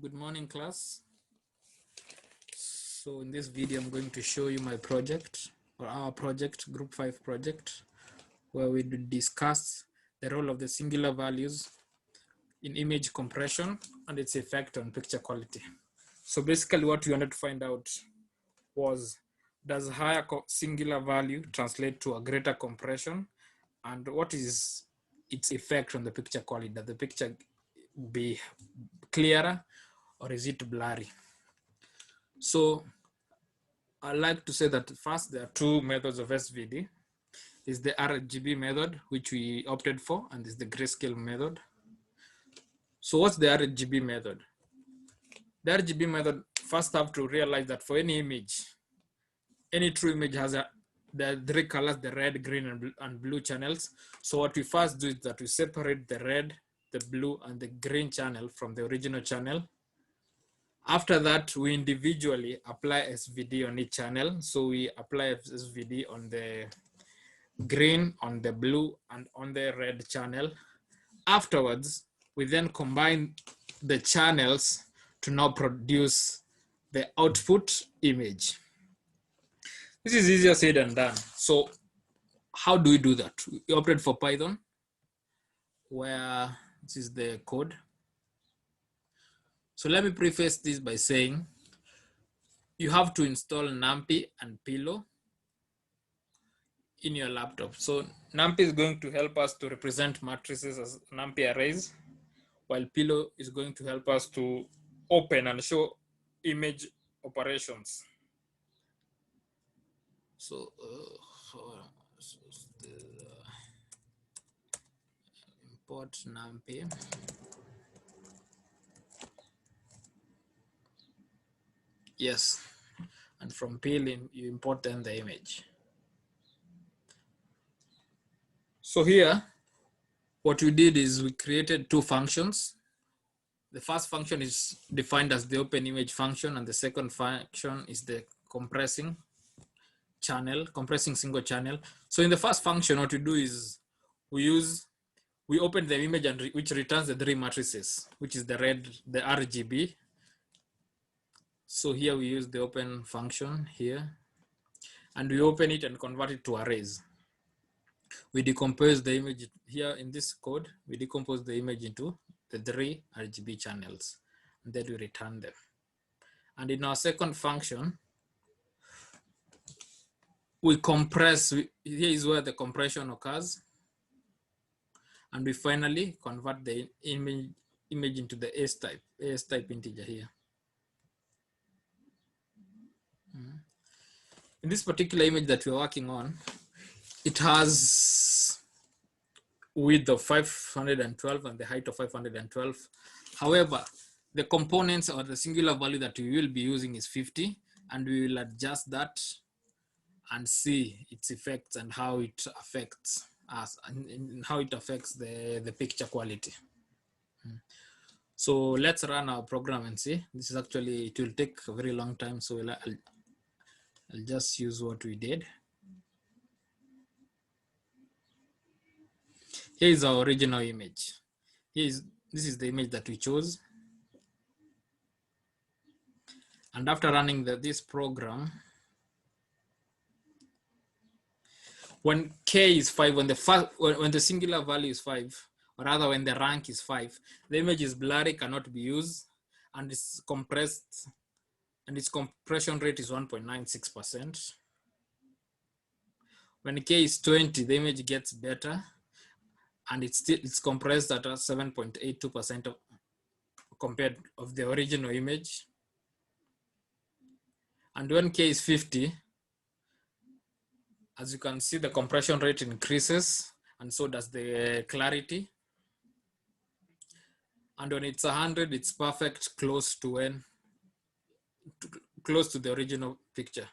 Good morning, class. So in this video, I'm going to show you my project or our project, Group 5 project, where we discuss the role of the singular values in image compression and its effect on picture quality. So basically what we wanted to find out was, does higher singular value translate to a greater compression? And what is its effect on the picture quality? Does the picture be clearer or is it blurry? So I like to say that first, there are two methods of SVD. Is the RGB method, which we opted for, and is the grayscale method. So what's the RGB method? The RGB method, first have to realize that for any image, any true image has the three colors, the red, green, and blue channels. So what we first do is that we separate the red, the blue, and the green channel from the original channel. After that, we individually apply SVD on each channel. So we apply SVD on the green, on the blue, and on the red channel. Afterwards, we then combine the channels to now produce the output image. This is easier said than done. So how do we do that? We opted for Python, where this is the code. So let me preface this by saying you have to install NumPy and Pillow in your laptop. So NumPy is going to help us to represent matrices as NumPy arrays, while Pillow is going to help us to open and show image operations. So, import NumPy. Yes, and from Pillow you import then the image. So here, what we did is we created two functions. The first function is defined as the open image function, and the second function is the compressing single channel. So in the first function, what we do is we open the image and which returns the three matrices, which is the red, the RGB. So here we use the open function here, and we open it and convert it to arrays. We decompose the image here in this code. We decompose the image into the three RGB channels, and then we return them. And in our second function, we compress. Here is where the compression occurs. And we finally convert the image into the AS type integer here. In this particular image that we're working on, it has width of 512 and the height of 512. However, the components or the singular value that we will be using is 50, and we will adjust that and see its effects and how it affects us and how it affects the picture quality. So let's run our program and see. This is actually, it will take a very long time, so I'll just use what we did. Here is our original image. This is the image that we chose. And after running this program, when K is 5, when the singular value is 5, or rather when the rank is 5, the image is blurry, cannot be used, and it's compressed, and its compression rate is 1.96%. When K is 20, the image gets better, and it's compressed at 7.82% compared of the original image. And when K is 50, as you can see, the compression rate increases, and so does the clarity. And when it's 100, it's perfect, close to the original picture.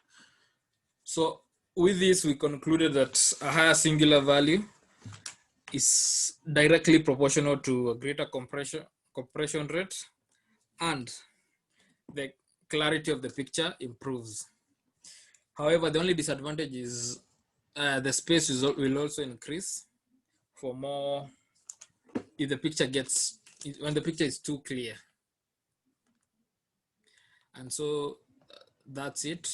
So with this, we concluded that a higher singular value is directly proportional to a greater compression rate, and the clarity of the picture improves. However, the only disadvantage is the space will also increase for more if the picture when the picture is too clear. And so that's it.